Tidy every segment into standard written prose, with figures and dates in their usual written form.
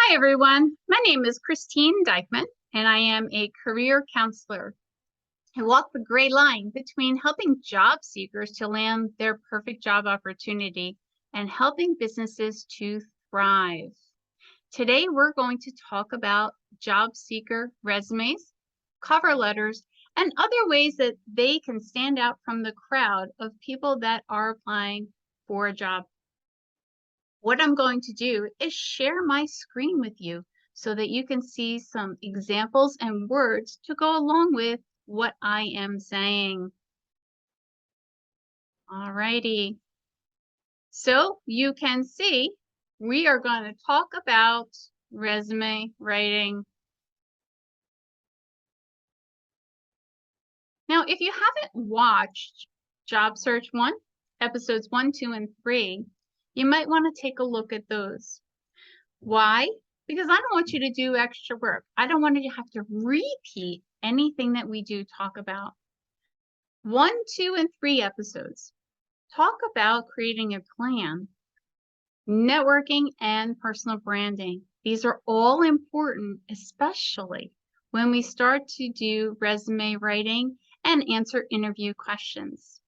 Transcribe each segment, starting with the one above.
Hi, everyone. My name is Christine Dykman, and I am a career counselor. I walk the gray line between helping job seekers to land their perfect job opportunity and helping businesses to thrive. Today, we're going to talk about job seeker resumes, cover letters, and other ways that they can stand out from the crowd of people that are applying for a job. What I'm going to do is share my screen with you so that you can see some examples and words to go along with what I am saying. Alrighty. So you can see we are going to talk about resume writing. Now, if you haven't watched Job Search 1, episodes 1, 2, and 3, you might want to take a look at those. Why? Because I don't want you to do extra work. I don't want you to have to repeat anything that we do talk about. 1, 2, and 3 episodes talk about creating a plan, networking, and personal branding. These are all important, especially when we start to do resume writing and answer interview questions.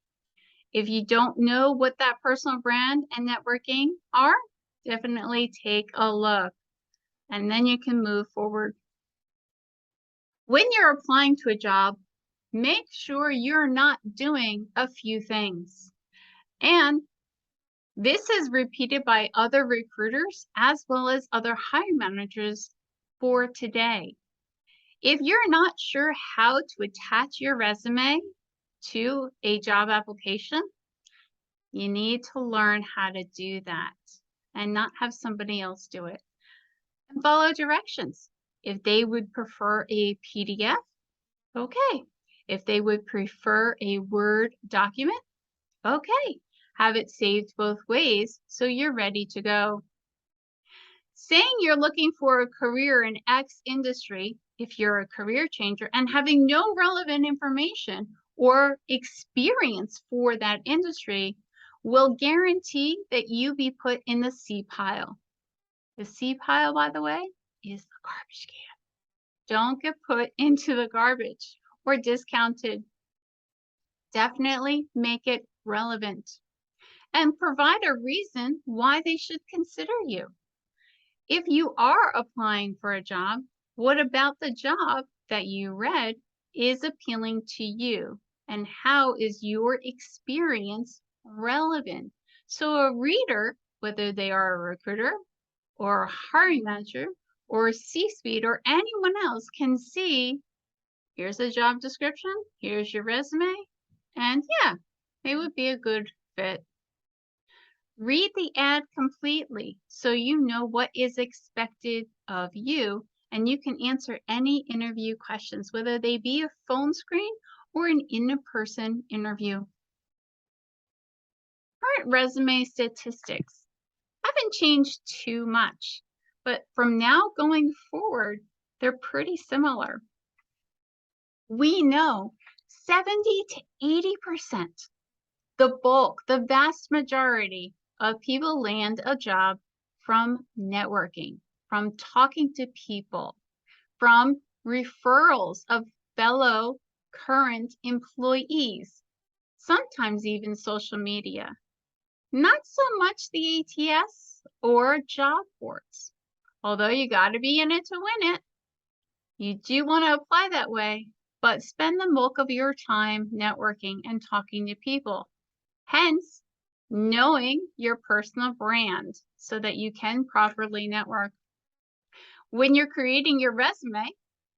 If you don't know what that personal brand and networking are, definitely take a look, and then you can move forward. When you're applying to a job, make sure you're not doing a few things. And this is repeated by other recruiters as well as other hiring managers for today. If you're not sure how to attach your resume to a job application, you need to learn how to do that and not have somebody else do it. And follow directions. If they would prefer a PDF, okay. If they would prefer a Word document, okay. Have it saved both ways so you're ready to go. Saying you're looking for a career in X industry, if you're a career changer, and having no relevant information or experience for that industry will guarantee that you be put in the C pile. The C pile, by the way, is the garbage can. Don't get put into the garbage or discounted. Definitely make it relevant and provide a reason why they should consider you. If you are applying for a job, what about the job that you read is appealing to you? And how is your experience relevant? So a reader, whether they are a recruiter or a hiring manager or C-suite or anyone else, can see, here's a job description, here's your resume, and yeah, it would be a good fit. Read the ad completely so you know what is expected of you, and you can answer any interview questions, whether they be a phone screen or an in-person interview. Current resume statistics haven't changed too much, but from now going forward, they're pretty similar. We know 70 to 80%, the bulk, the vast majority of people land a job from networking, from talking to people, from referrals of fellow current employees, sometimes even social media. Not so much the ATS or job boards, although you got to be in it to win it. You do want to apply that way, but spend the bulk of your time networking and talking to people. Hence, knowing your personal brand so that you can properly network. When you're creating your resume,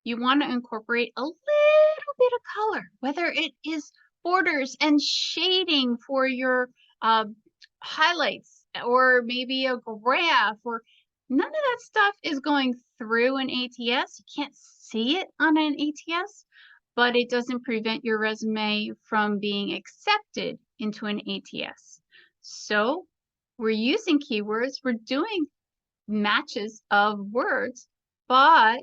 you want to incorporate a little bit of color, whether it is borders and shading for your highlights, or maybe a graph, or none of that stuff is going through an ATS. You can't see it on an ATS, but it doesn't prevent your resume from being accepted into an ATS. So we're using keywords, we're doing matches of words, but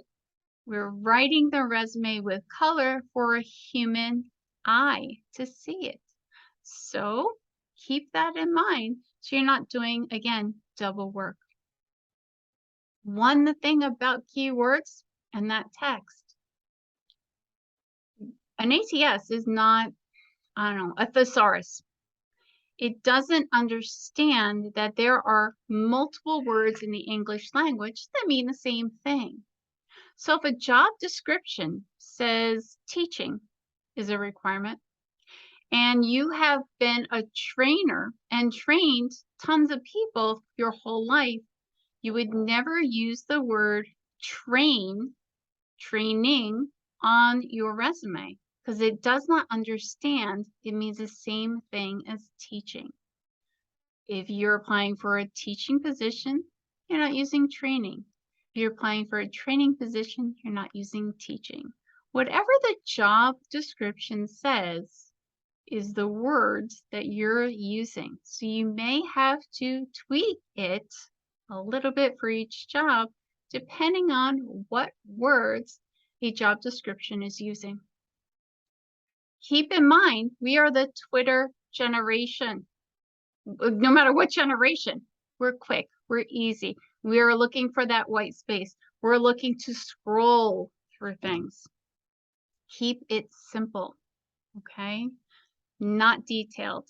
we're writing the resume with color for a human eye to see it. So keep that in mind so you're not doing, again, double work. one thing about keywords and that text. An ATS is not, I don't know, a thesaurus. It doesn't understand that there are multiple words in the English language that mean the same thing. So if a job description says teaching is a requirement, and you have been a trainer and trained tons of people your whole life, you would never use the word training on your resume because it does not understand it means the same thing as teaching. If you're applying for a teaching position, you're not using training. If you're applying for a training position, you're not using teaching. Whatever the job description says is the words that you're using. So you may have to tweak it a little bit for each job, depending on what words a job description is using. Keep in mind, we are the Twitter generation. No matter what generation, we're quick, we're easy. We are looking for that white space. We're looking to scroll through things. Keep it simple, okay? Not detailed.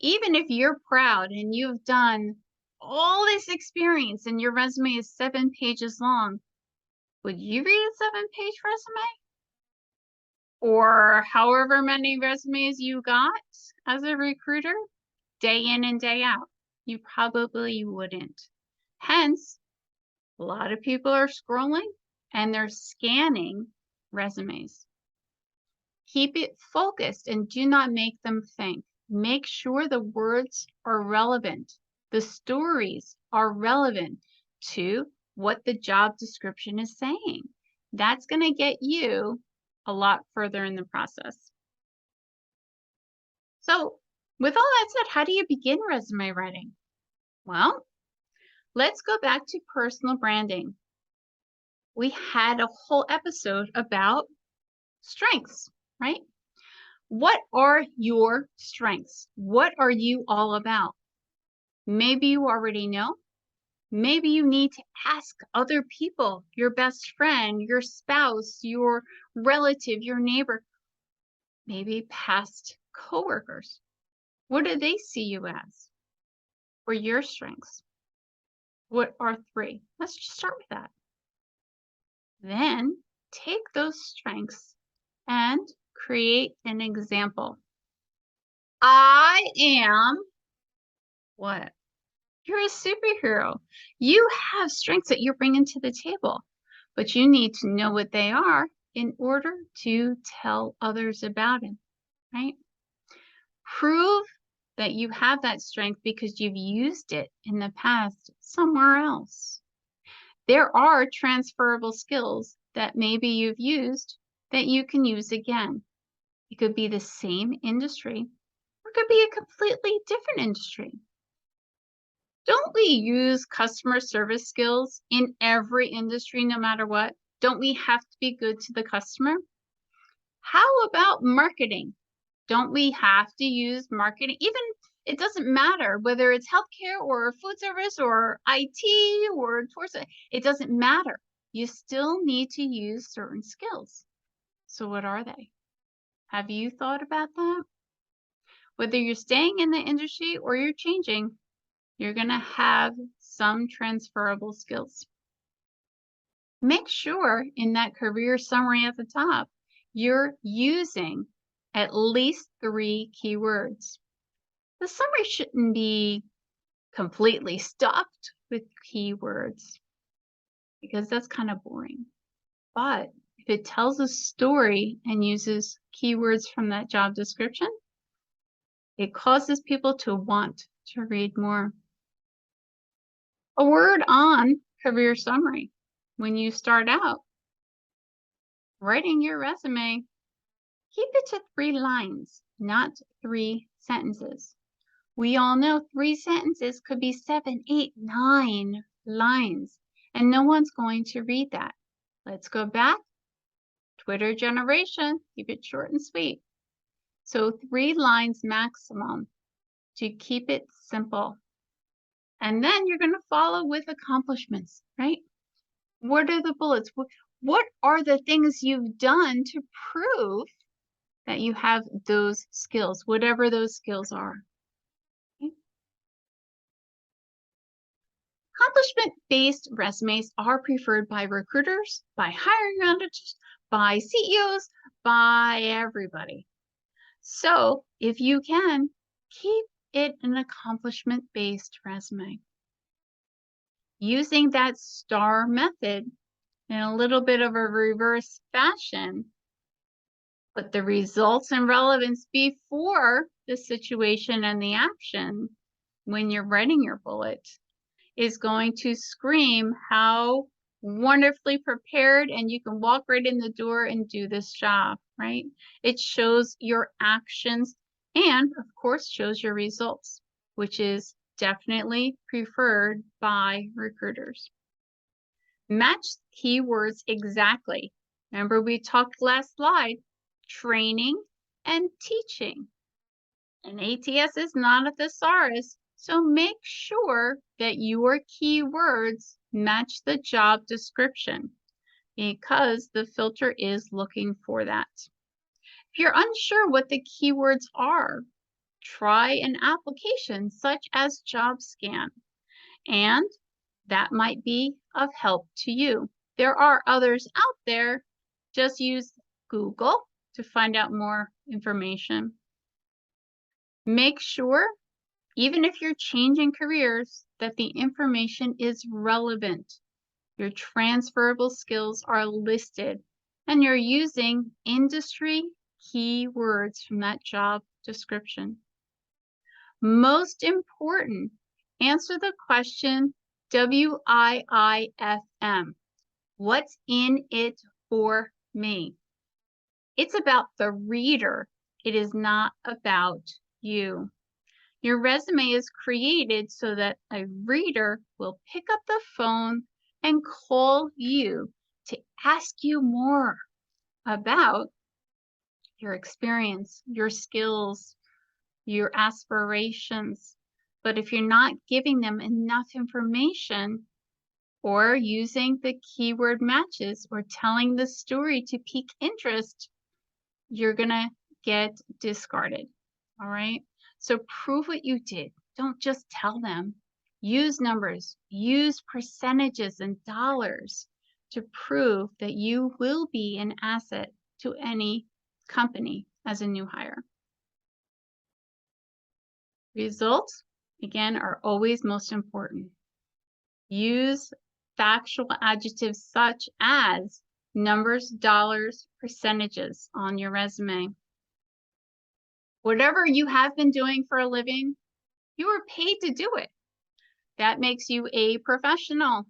Even if you're proud and you've done all this experience and your resume is 7 pages long, would you read a 7-page resume? Or however many resumes you got as a recruiter, day in and day out? You probably wouldn't. Hence, a lot of people are scrolling and they're scanning resumes. Keep it focused and do not make them think. Make sure the words are relevant. The stories are relevant to what the job description is saying. That's going to get you a lot further in the process. So, with all that said, how do you begin resume writing? Well, let's go back to personal branding. We had a whole episode about strengths, right? What are your strengths? What are you all about? Maybe you already know. Maybe you need to ask other people, your best friend, your spouse, your relative, your neighbor, maybe past coworkers. What do they see you as? Or your strengths? What are 3? Let's just start with that. Then take those strengths and create an example. I am what? You're a superhero. You have strengths that you're bringing to the table, but you need to know what they are in order to tell others about it, right? Prove that you have that strength because you've used it in the past somewhere else. There are transferable skills that maybe you've used that you can use again. It could be the same industry, or it could be a completely different industry. Don't we use customer service skills in every industry, no matter what? Don't we have to be good to the customer? How about marketing? Don't we have to use marketing? Even it doesn't matter whether it's healthcare or food service or IT or tourism. It doesn't matter. You still need to use certain skills. So what are they? Have you thought about that? Whether you're staying in the industry or you're changing, you're going to have some transferable skills. Make sure in that career summary at the top, you're using at least 3 keywords. The summary shouldn't be completely stuffed with keywords because that's kind of boring. But if it tells a story and uses keywords from that job description, it causes people to want to read more. A word on career summary. When you start out writing your resume, keep it to 3 lines, not 3 sentences. We all know 3 sentences could be 7, 8, 9 lines, and no one's going to read that. Let's go back. Twitter generation, keep it short and sweet. So 3 lines maximum to keep it simple. And then you're going to follow with accomplishments, right? What are the bullets? What are the things you've done to prove that you have those skills, whatever those skills are? Okay. Accomplishment-based resumes are preferred by recruiters, by hiring managers, by CEOs, by everybody. So if you can, keep it an accomplishment-based resume. Using that STAR method in a little bit of a reverse fashion, put the results and relevance before the situation and the action when you're writing your bullet is going to scream how wonderfully prepared, and you can walk right in the door and do this job, right? It shows your actions and, of course, shows your results, which is definitely preferred by recruiters. Match keywords exactly. Remember, we talked last slide, training and teaching. An ATS is not a thesaurus, so make sure that your keywords match the job description because the filter is looking for that. If you're unsure what the keywords are, try an application such as JobScan, and that might be of help to you. There are others out there. Just use Google to find out more information. Make sure, even if you're changing careers, that the information is relevant. Your transferable skills are listed and you're using industry keywords from that job description. Most important, answer the question WIIFM. What's in it for me? It's about the reader. It is not about you. Your resume is created so that a reader will pick up the phone and call you to ask you more about your experience, your skills, your aspirations. But if you're not giving them enough information or using the keyword matches or telling the story to pique interest, you're gonna get discarded, all right? So prove what you did. Don't just tell them. Use numbers, use percentages and dollars to prove that you will be an asset to any company as a new hire. Results, again, are always most important. Use factual adjectives such as numbers, dollars, percentages on your resume. Whatever you have been doing for a living, you are paid to do it. That makes you a professional.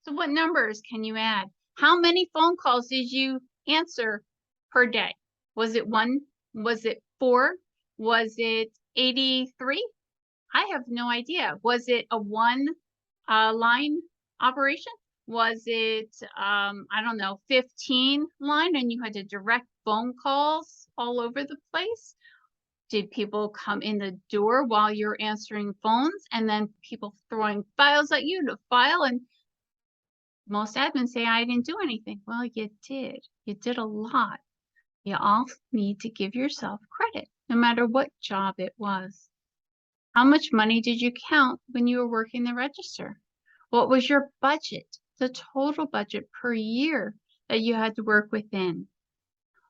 So what numbers can you add? How many phone calls did you answer per day? Was it 1? Was it 4? Was it 83? I have no idea. Was it a one line operation? Was it, I don't know, 15 line and you had to direct phone calls all over the place? Did people come in the door while you're answering phones and then people throwing files at you to file? And most admins say, I didn't do anything. Well, you did. You did a lot. You all need to give yourself credit, no matter what job it was. How much money did you count when you were working the register? What was your budget, the total budget per year that you had to work within?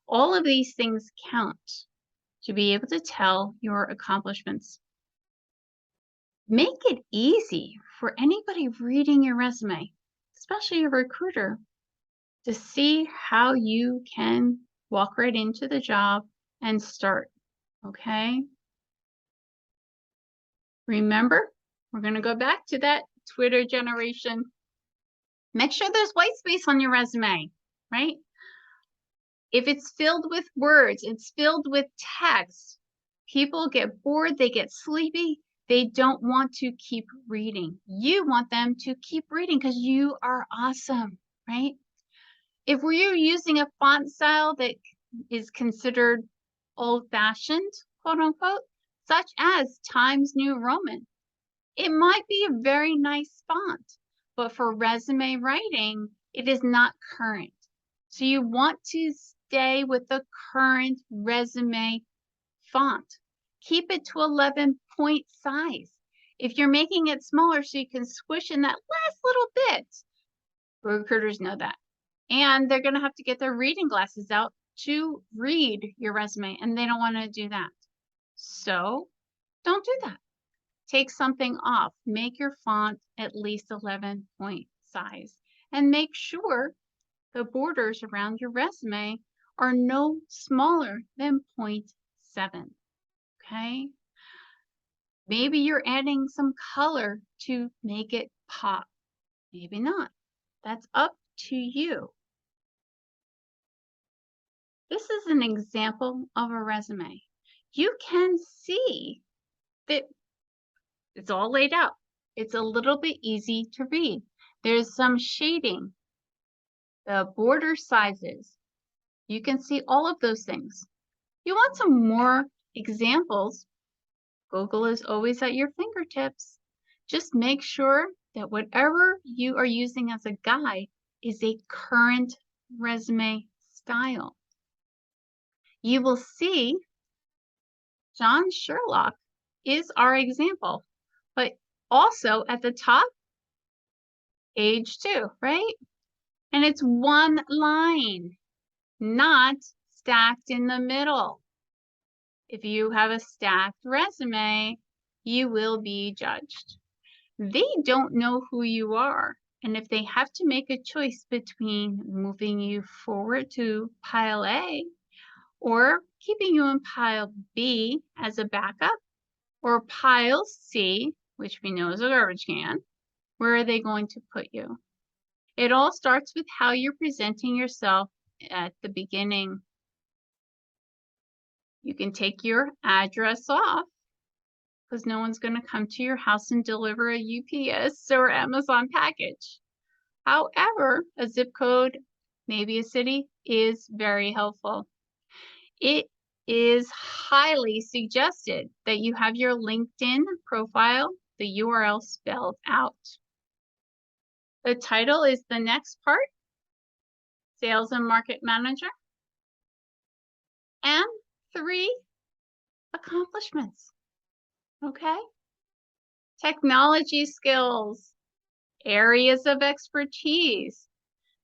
All of these things count to be able to tell your accomplishments. Make it easy for anybody reading your resume, especially a recruiter, to see how you can walk right into the job and start, okay? Remember, we're going to go back to that Twitter generation. Make sure there's white space on your resume, right? If it's filled with words, it's filled with text, people get bored, they get sleepy, they don't want to keep reading. You want them to keep reading because you are awesome, right? If we're using a font style that is considered old-fashioned, quote unquote, such as Times New Roman, it might be a very nice font, but for resume writing, it is not current. So you want to stay with the current resume font. Keep it to 11-point size. If you're making it smaller so you can squish in that last little bit, recruiters know that. And they're going to have to get their reading glasses out to read your resume, and they don't want to do that. So don't do that. Take something off. Make your font at least 11-point size, and make sure the borders around your resume are no smaller than 0.7. Okay? Maybe you're adding some color to make it pop. Maybe not. That's up to you. This is an example of a resume. You can see that it's all laid out. It's a little bit easy to read. There's some shading, the border sizes. You can see all of those things. You want some more examples? Google is always at your fingertips. Just make sure that whatever you are using as a guide is a current resume style. You will see John Sherlock is our example, but also at the top, age 2, right? And it's one line, not stacked in the middle. If you have a stacked resume, you will be judged. They don't know who you are. And if they have to make a choice between moving you forward to pile A or keeping you in pile B as a backup, or pile C, which we know is a garbage can, where are they going to put you? It all starts with how you're presenting yourself at the beginning. You can take your address off because no one's going to come to your house and deliver a UPS or Amazon package. However, a zip code, maybe a city, is very helpful. It is highly suggested that you have your LinkedIn profile, the URL spelled out. The title is the next part, Sales and Market Manager, and 3 accomplishments. Okay? Technology skills, areas of expertise.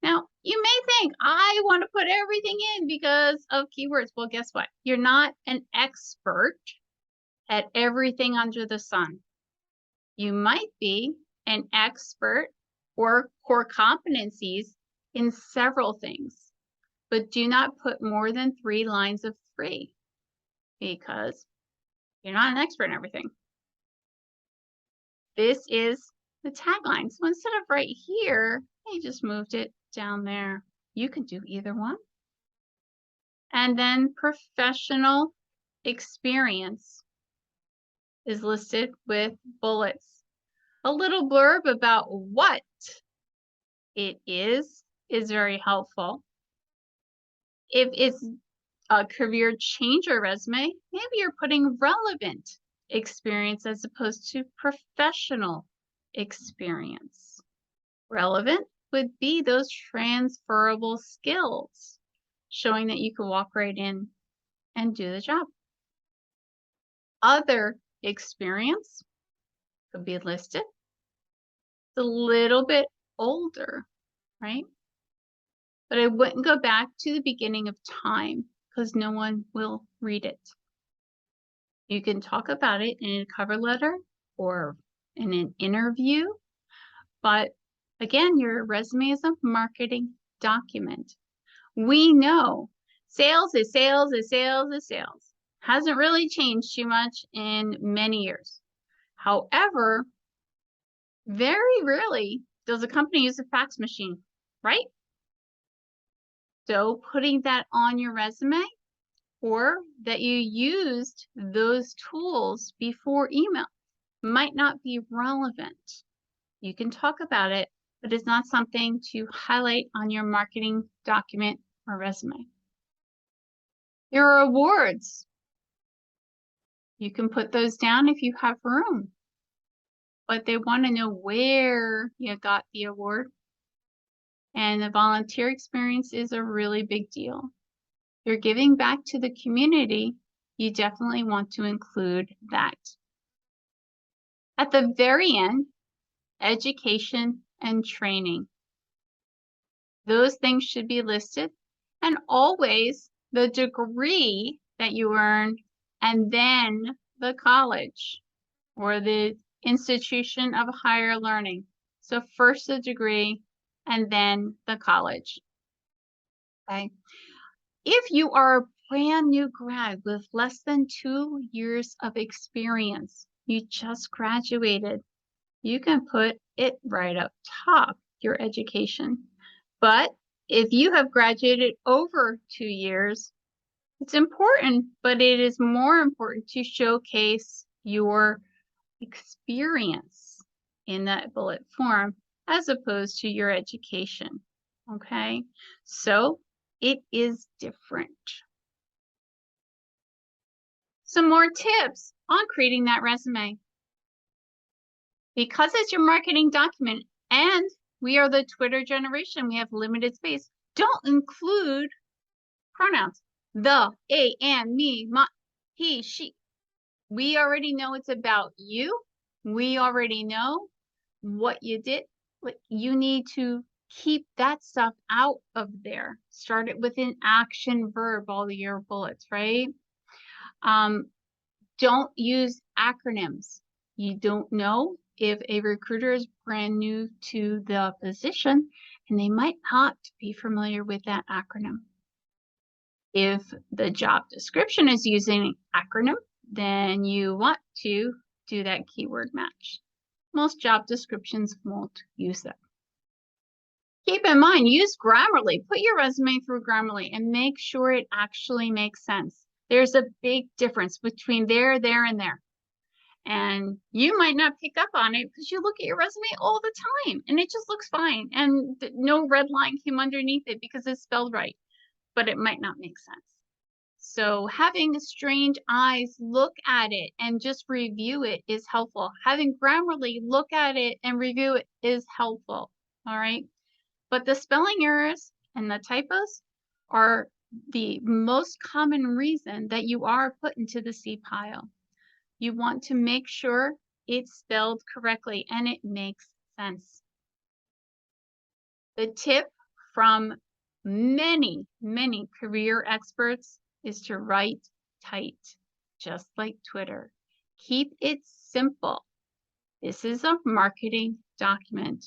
Now, you may think, I want to put everything in because of keywords. Well, guess what? You're not an expert at everything under the sun. You might be an expert or core competencies in several things, but do not put more than 3 lines of 3 because you're not an expert in everything. This is the tagline. So instead of right here, I just moved it down there. You can do either one. And then professional experience is listed with bullets. A little blurb about what it is very helpful. If it's a career changer resume, maybe you're putting relevant experience as opposed to professional experience. Relevant would be those transferable skills, showing that you can walk right in and do the job. Other experience could be listed. It's a little bit older, right? But I wouldn't go back to the beginning of time because no one will read it. You can talk about it in a cover letter or in an interview, but again, your resume is a marketing document. We know sales is sales is sales is sales. Hasn't really changed too much in many years. However, very rarely does a company use a fax machine, right? So putting that on your resume or that you used those tools before email might not be relevant. You can talk about it, but it's not something to highlight on your marketing document or resume. Your awards. You can put those down if you have room. but they want to know where you got the award. And the volunteer experience is a really big deal. You're giving back to the community. You definitely want to include that. At the very end, education and training. Those things should be listed, and always the degree that you earned, and then the college or the institution of higher learning. So first the degree and then the college. Okay. If you are a brand new grad with less than 2 years of experience, you just graduated, you can put it right up top, your education. But if you have graduated over 2 years, it's important, but it is more important to showcase your experience in that bullet form as opposed to your education. Okay, so it is different. Some more tips on creating that resume. Because it's your marketing document and we are the Twitter generation, we have limited space, don't include pronouns. The, a, and, me, my, he, she. We already know it's about you. We already know what you did. But you need to keep that stuff out of there. Start it with an action verb, all your bullets, right? Don't use acronyms. You don't know if a recruiter is brand new to the position and they might not be familiar with that acronym. If the job description is using an acronym, then you want to do that keyword match. Most job descriptions won't use that. Keep in mind, use Grammarly. Put your resume through Grammarly and make sure it actually makes sense. There's a big difference between there, and there. And you might not pick up on it because you look at your resume all the time and it just looks fine. And no red line came underneath it because it's spelled right, but it might not make sense. So having strange eyes look at it and just review it is helpful. Having Grammarly look at it and review it is helpful. All right. But the spelling errors and the typos are the most common reason that you are put into the C pile. You want to make sure it's spelled correctly and it makes sense. The tip from many, many career experts is to write tight, just like Twitter. Keep it simple. This is a marketing document.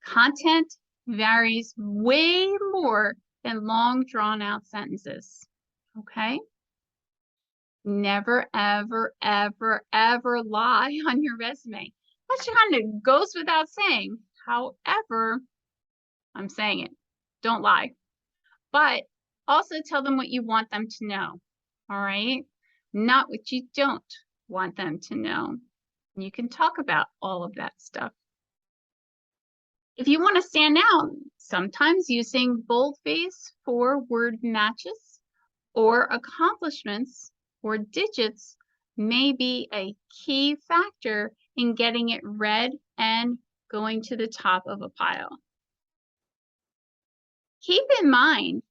Content varies way more than long, drawn-out sentences. Okay? Never, ever, ever, ever lie on your resume. That kind of goes without saying. However, I'm saying it. Don't lie. But also tell them what you want them to know. All right? Not what you don't want them to know. You can talk about all of that stuff. If you want to stand out, sometimes using boldface for word matches or accomplishments or digits may be a key factor in getting it read and going to the top of a pile. Keep in mind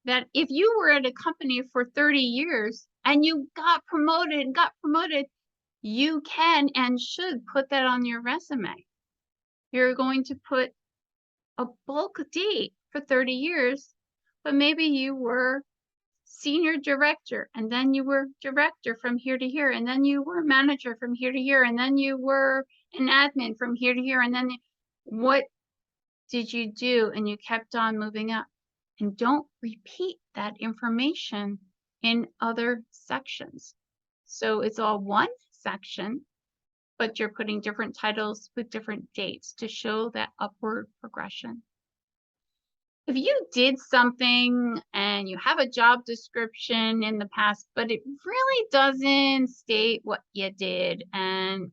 that if you were at a company for 30 years and you got promoted, you can and should put that on your resume. You're going to put a bulk date for 30 years, but maybe you were senior director, and then you were director from here to here, and then you were manager from here to here, and then you were an admin from here to here, and then what did you do? And you kept on moving up. And don't repeat that information in other sections. So it's all one section, but you're putting different titles with different dates to show that upward progression. If you did something and you have a job description in the past, but it really doesn't state what you did and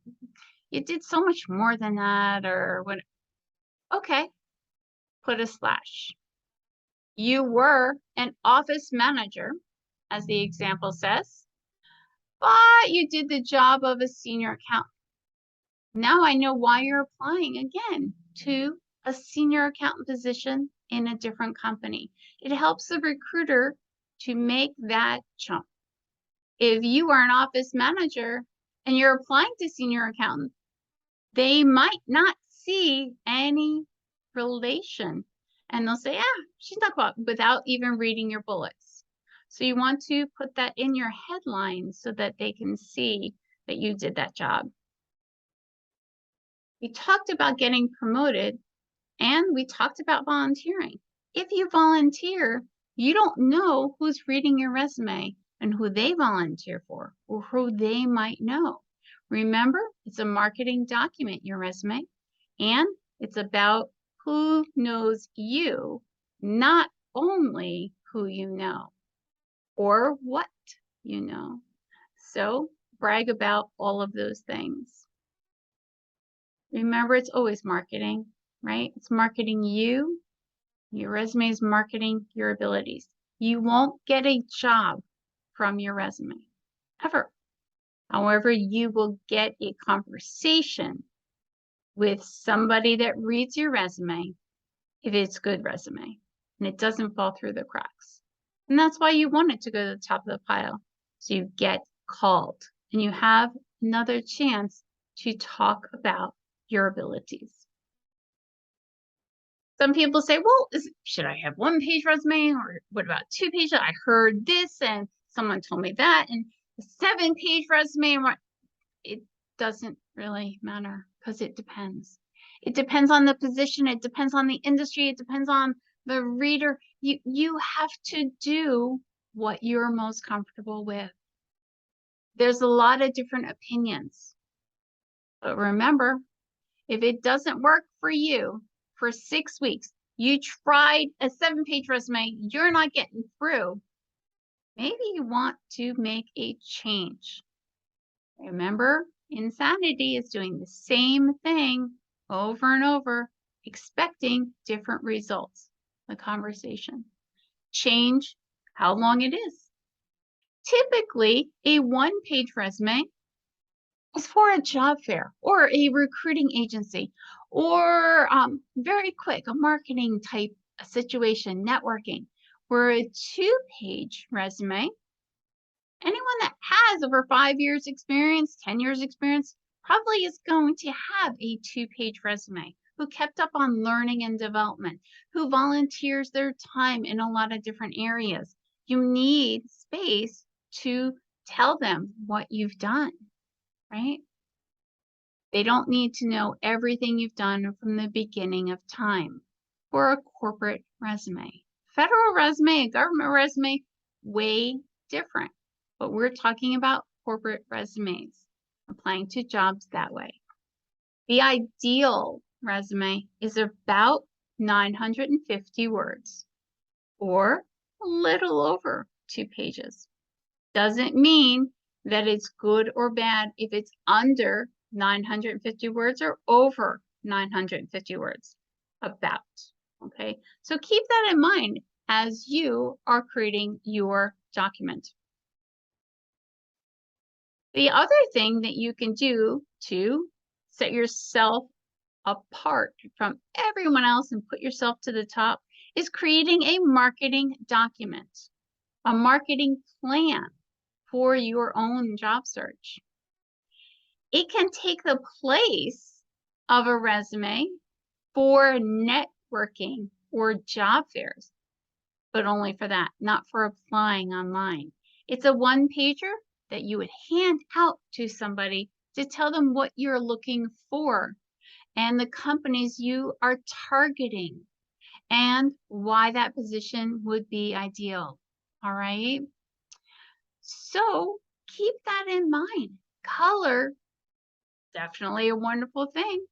you did so much more than that, or what, okay, put a slash. You were an office manager, as the example says, but you did the job of a senior accountant. Now I know why you're applying again to a senior accountant position in a different company. It helps the recruiter to make that jump. If you are an office manager and you're applying to senior accountant, they might not see any relation and they'll say, she's not qualified, without even reading your bullets. So you want to put that in your headline so that they can see that you did that job. We talked about getting promoted and we talked about volunteering. If you volunteer, you don't know who's reading your resume and who they volunteer for or who they might know. Remember, it's a marketing document, your resume, and it's about who knows you, not only who you know or what you know. So brag about all of those things. Remember, it's always marketing, right? It's marketing you. Your resume is marketing your abilities. You won't get a job from your resume, ever. However, you will get a conversation with somebody that reads your resume if it's a good resume and it doesn't fall through the cracks. And that's why you want it to go to the top of the pile. So you get called and you have another chance to talk about your abilities. Some people say, well, should I have 1-page resume or what about 2 pages? I heard this and someone told me that, and a 7-page resume. It doesn't really matter because it depends. It depends on the position. It depends on the industry. It depends on the reader. You have to do what you're most comfortable with. There's a lot of different opinions. But remember, if it doesn't work for you for 6 weeks, you tried a 7-page resume, you're not getting through, maybe you want to make a change. Remember, insanity is doing the same thing over and over, expecting different results. The conversation. Change how long it is. Typically, a 1-page resume is for a job fair or a recruiting agency or very quick, a marketing type situation, networking. Where a 2-page resume, anyone that has over 5 years experience, 10 years experience, probably is going to have a 2-page resume, who kept up on learning and development, who volunteers their time in a lot of different areas. You need space to tell them what you've done, right? They don't need to know everything you've done from the beginning of time. For a corporate resume. Federal resume, a government resume, way different. But we're talking about corporate resumes, applying to jobs that way. The ideal resume is about 950 words, or a little over 2 pages. Doesn't mean that it's good or bad if it's under 950 words or over 950 words. About. Okay, so keep that in mind as you are creating your document. The other thing that you can do to set yourself apart from everyone else and put yourself to the top is creating a marketing document, a marketing plan for your own job search. It can take the place of a resume for networking or job fairs, but only for that, not for applying online. It's a 1-pager that you would hand out to somebody to tell them what you're looking for and the companies you are targeting and why that position would be ideal. All right. So keep that in mind. Color, definitely a wonderful thing.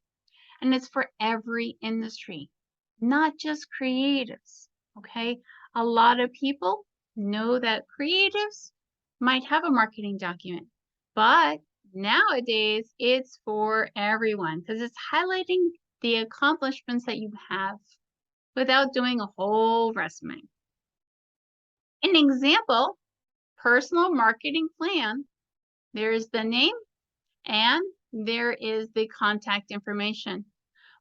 And it's for every industry, not just creatives. Okay. A lot of people know that creatives might have a marketing document, but nowadays it's for everyone because it's highlighting the accomplishments that you have without doing a whole resume. An example, personal marketing plan. There's the name and there is the contact information.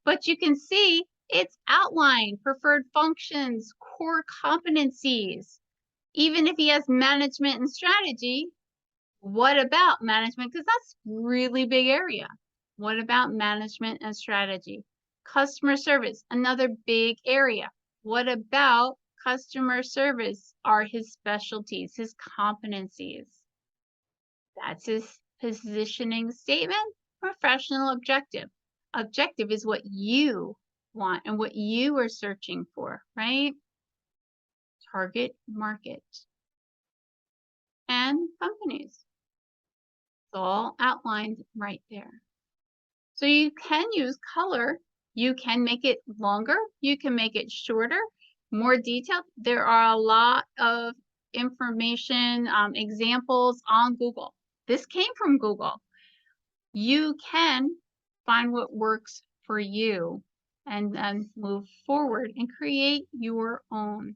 But you can see it's outlined, preferred functions, core competencies. Even if he has management and strategy, what about management? Because that's really big area. What about management and strategy? Customer service, another big area. What about customer service are his specialties, his competencies? That's his positioning statement. Professional objective. Objective is what you want and what you are searching for, right? Target market and companies. It's all outlined right there. So you can use color. You can make it longer. You can make it shorter, more detailed. There are a lot of information, examples on Google. This came from Google. You can find what works for you and then move forward and create your own.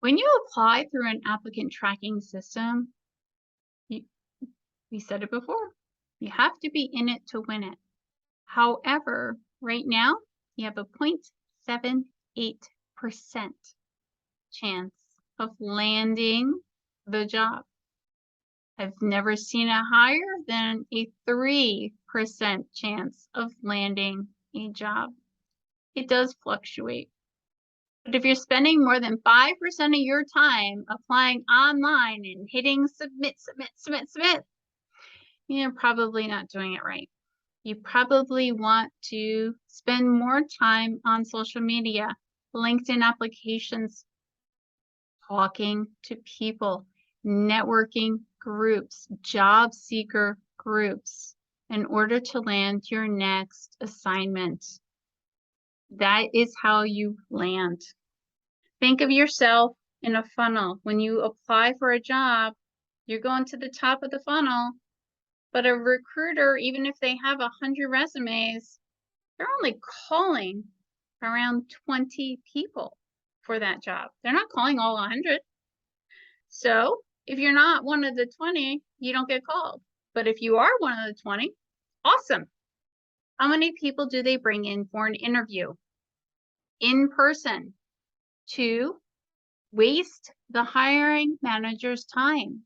When you apply through an applicant tracking system, we said it before, you have to be in it to win it. However, right now, you have a 0.78% chance of landing the job. I've never seen a higher than a 3% chance of landing a job. It does fluctuate. But if you're spending more than 5% of your time applying online and hitting submit, you're probably not doing it right. You probably want to spend more time on social media, LinkedIn applications, talking to people, networking groups, job seeker groups in order to land your next assignment. That is how you land. Think of yourself in a funnel. When you apply for a job, you're going to the top of the funnel, but a recruiter, even if they have 100 resumes, they're only calling around 20 people for that job. They're not calling all 100. So if you're not one of the 20, you don't get called. But if you are one of the 20, awesome. How many people do they bring in for an interview? In person, to waste the hiring manager's time.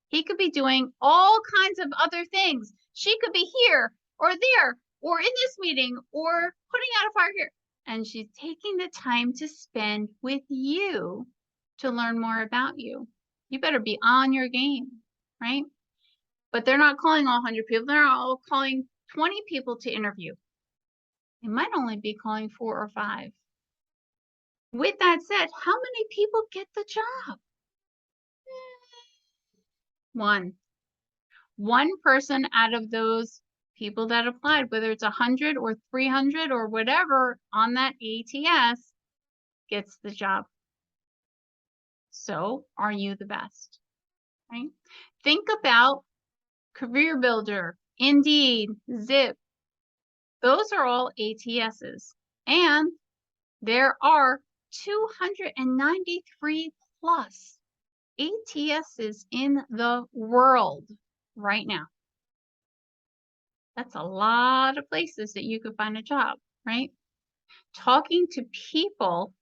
He could be doing all kinds of other things. She could be here or there or in this meeting or putting out a fire here. And she's taking the time to spend with you to learn more about you. You better be on your game, right? But they're not calling all 100 people. They're all calling 20 people to interview. They might only be calling 4 or 5. With that said, how many people get the job? One. One person out of those people that applied, whether it's 100 or 300 or whatever on that ATS, gets the job. So are you the best, right? Think about Career Builder, Indeed, Zip. Those are all ATSs. And there are 293 plus ATSs in the world right now. That's a lot of places that you could find a job, right? Talking to people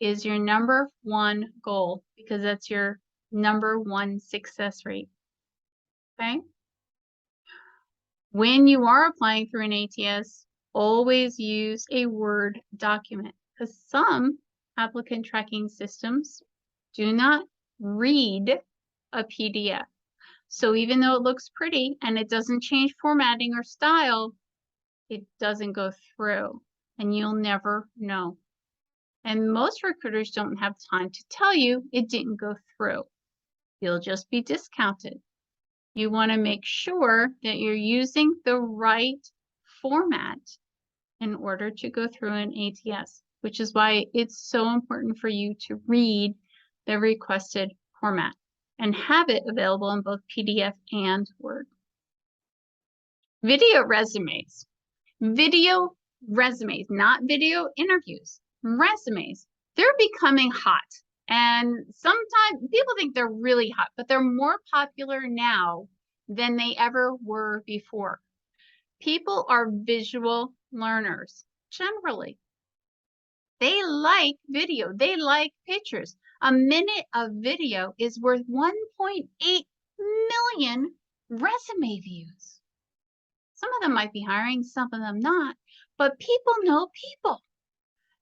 is your number one goal because that's your number one success rate, okay? When you are applying through an ATS, always use a Word document because some applicant tracking systems do not read a PDF. So even though it looks pretty and it doesn't change formatting or style, it doesn't go through and you'll never know. And most recruiters don't have time to tell you it didn't go through. You'll just be discounted. You want to make sure that you're using the right format in order to go through an ATS, which is why it's so important for you to read the requested format and have it available in both PDF and Word. Video resumes. Video resumes, not video interviews. Resumes. They're becoming hot. And sometimes people think they're really hot, but they're more popular now than they ever were before. People are visual learners, generally. They like video. They like pictures. A minute of video is worth 1.8 million resume views. Some of them might be hiring, some of them not, but people know people.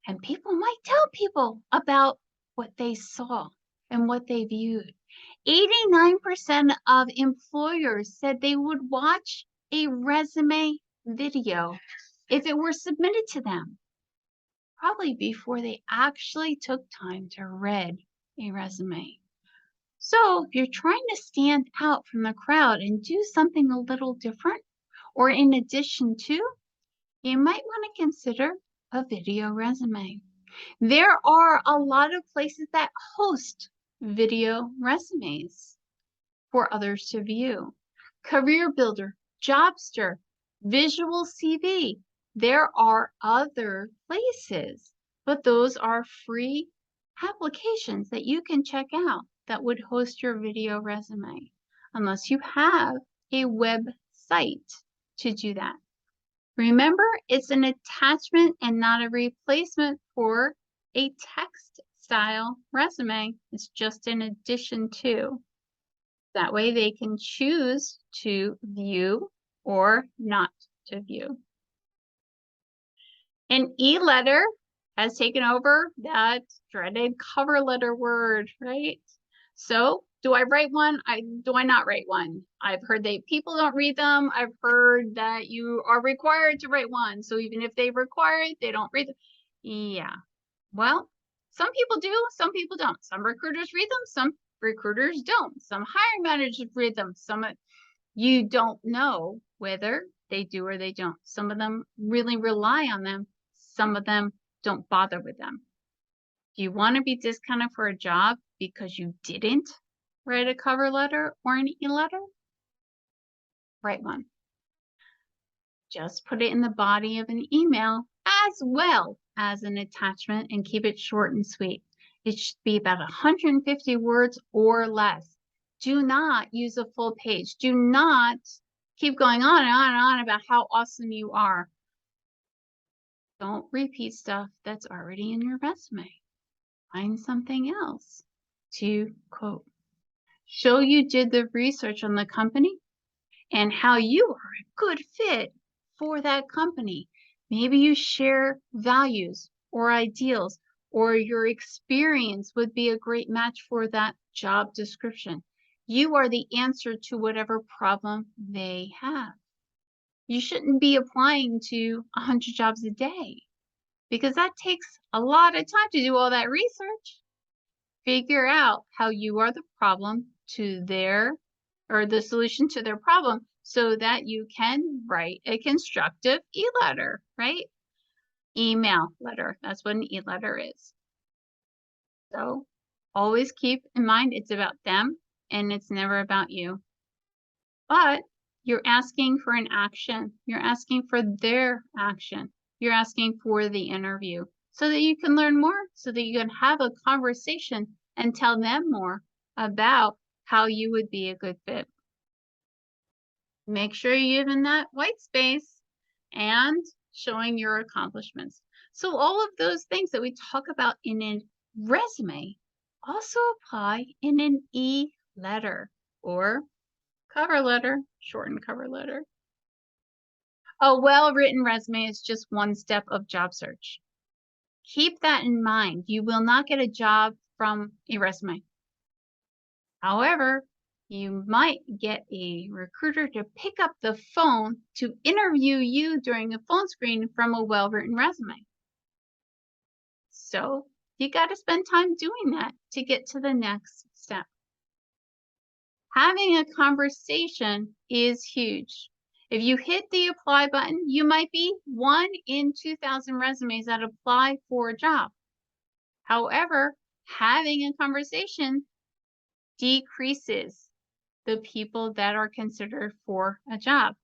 And people might tell people about what they saw and what they viewed. 89% of employers said they would watch a resume video if it were submitted to them, probably before they actually took time to read a resume. So if you're trying to stand out from the crowd and do something a little different, or in addition to, you might want to consider a video resume. There are a lot of places that host video resumes for others to view. Career Builder, Jobster, Visual CV. There are other places, but those are free applications that you can check out that would host your video resume, unless you have a website to do that. Remember, it's an attachment and not a replacement for a text style resume. It's just an addition to. That way they can choose to view or not to view. An e-letter has taken over that dreaded cover letter word, right? So do I write one? Do I not write one? I've heard that people don't read them. I've heard that you are required to write one. So even if they require it, they don't read them. Yeah. Well, some people do, some people don't. Some recruiters read them, some recruiters don't. Some hiring managers read them. You don't know whether they do or they don't. Some of them really rely on them. Some of them don't bother with them. Do you want to be discounted for a job because you didn't write a cover letter or an e-letter? Write one. Just put it in the body of an email as well as an attachment and keep it short and sweet. It should be about 150 words or less. Do not use a full page. Do not keep going on and on and on about how awesome you are. Don't repeat stuff that's already in your resume. Find something else to quote. Show you did the research on the company and how you are a good fit for that company. Maybe you share values or ideals, or your experience would be a great match for that job description. You are the answer to whatever problem they have. You shouldn't be applying to 100 jobs a day because that takes a lot of time to do all that research. Figure out how you are the problem to the solution to their problem so that you can write a constructive e-letter, right? Email letter, that's what an e-letter is. So always keep in mind it's about them and it's never about you. But you're asking for an action. You're asking for their action. You're asking for the interview so that you can learn more, so that you can have a conversation and tell them more about how you would be a good fit. Make sure you give in that white space and showing your accomplishments. So all of those things that we talk about in a resume also apply in an e-letter or cover letter, shortened cover letter. A well-written resume is just one step of job search. Keep that in mind. You will not get a job from a resume. However, you might get a recruiter to pick up the phone to interview you during a phone screen from a well-written resume. So you got to spend time doing that to get to the next step. Having a conversation is huge. If you hit the apply button, you might be 1 in 2,000 resumes that apply for a job. However, having a conversation decreases the people that are considered for a job.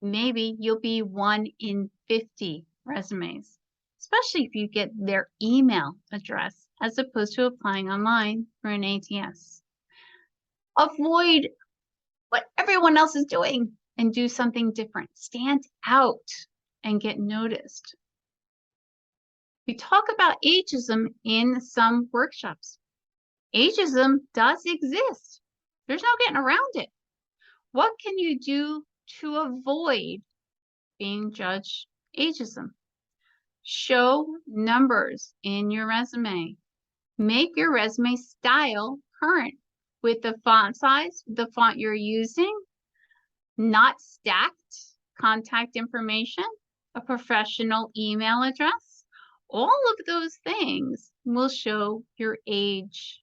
Maybe you'll be 1 in 50 resumes, especially if you get their email address as opposed to applying online for an ATS. Avoid what everyone else is doing and do something different. Stand out and get noticed. We talk about ageism in some workshops. Ageism does exist. There's no getting around it. What can you do to avoid being judged ageism? Show numbers in your resume. Make your resume style current with the font size, the font you're using, not stacked, contact information, a professional email address. All of those things will show your age,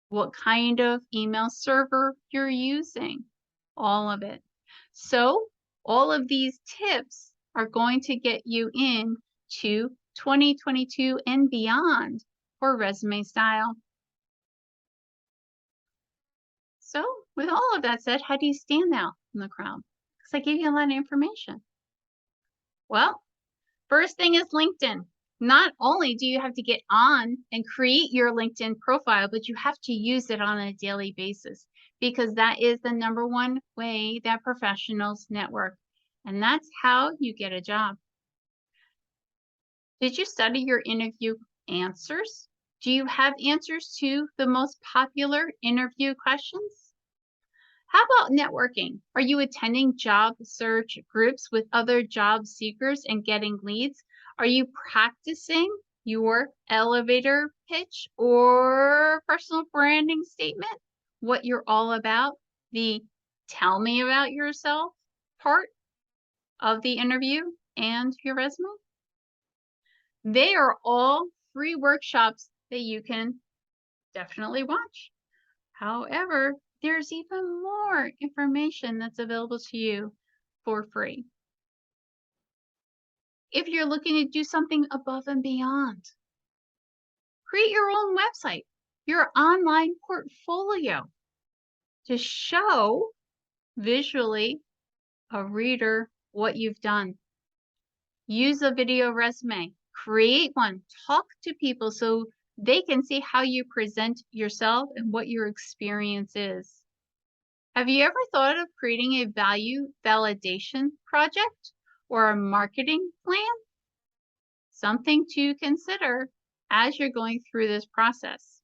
what kind of email server you're using, all of it. So all of these tips are going to get you in to 2022 and beyond for resume style. So with all of that said, how do you stand out in the crowd? Because I gave you a lot of information. Well, first thing is LinkedIn. Not only do you have to get on and create your LinkedIn profile, but you have to use it on a daily basis because that is the #1 way that professionals network. And that's how you get a job. Did you study your interview answers? Do you have answers to the most popular interview questions? How about networking? Are you attending job search groups with other job seekers and getting leads? Are you practicing your elevator pitch or personal branding statement? What you're all about? The tell me about yourself part of the interview and your resume? They are all free workshops that you can definitely watch. However, there's even more information that's available to you for free. If you're looking to do something above and beyond, create your own website, your online portfolio to show visually a reader what you've done. Use a video resume, create one, talk to people so they can see how you present yourself and what your experience is. Have you ever thought of creating a value validation project or a marketing plan? Something to consider as you're going through this process.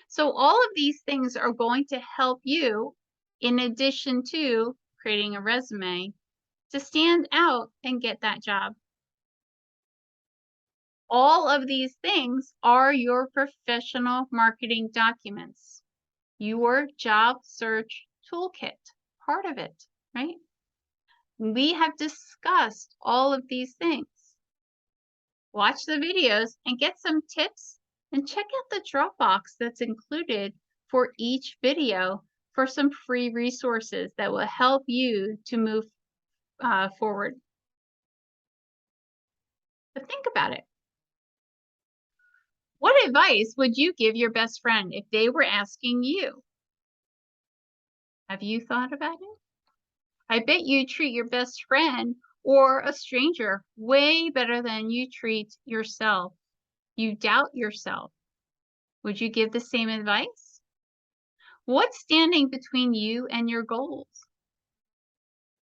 So all of these things are going to help you, in addition to creating a resume, to stand out and get that job. All of these things are your professional marketing documents, your job search toolkit, part of it, right? We have discussed all of these things. Watch the videos and get some tips and check out the Dropbox that's included for each video for some free resources that will help you to move forward. But think about it. What advice would you give your best friend if they were asking you? Have you thought about it? I bet you treat your best friend or a stranger way better than you treat yourself. You doubt yourself. Would you give the same advice? What's standing between you and your goals?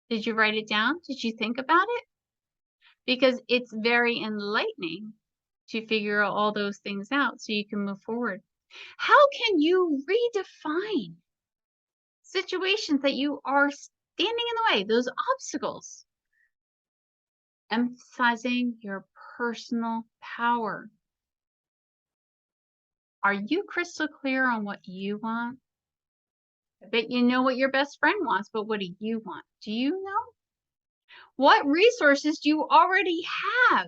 Did you write it down? Did you think about it? Because it's very enlightening to figure all those things out so you can move forward. How can you redefine situations that you are standing in the way, those obstacles? Emphasizing your personal power. Are you crystal clear on what you want? I bet you know what your best friend wants, but what do you want? Do you know? What resources do you already have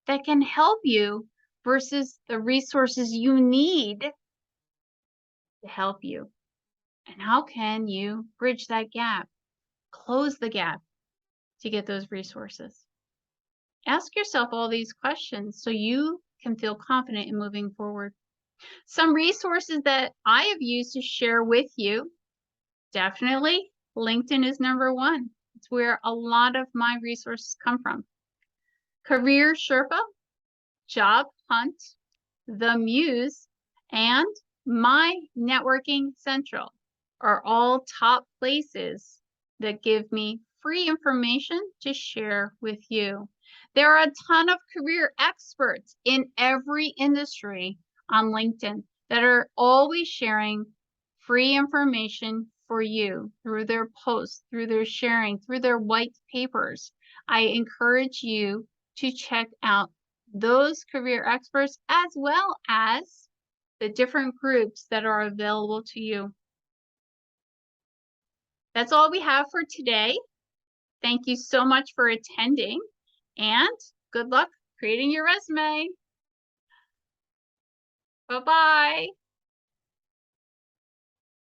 that can help you versus the resources you need to help you? And how can you bridge that gap, close the gap to get those resources? Ask yourself all these questions so you can feel confident in moving forward. Some resources that I have used to share with you, definitely LinkedIn is #1. It's where a lot of my resources come from. Career Sherpa, Job Hunt, The Muse, and My Networking Central are all top places that give me free information to share with you. There are a ton of career experts in every industry on LinkedIn that are always sharing free information for you through their posts, through their sharing, through their white papers. I encourage you to check out those career experts as well as the different groups that are available to you. That's all we have for today. Thank you so much for attending, and good luck creating your resume. Bye-bye.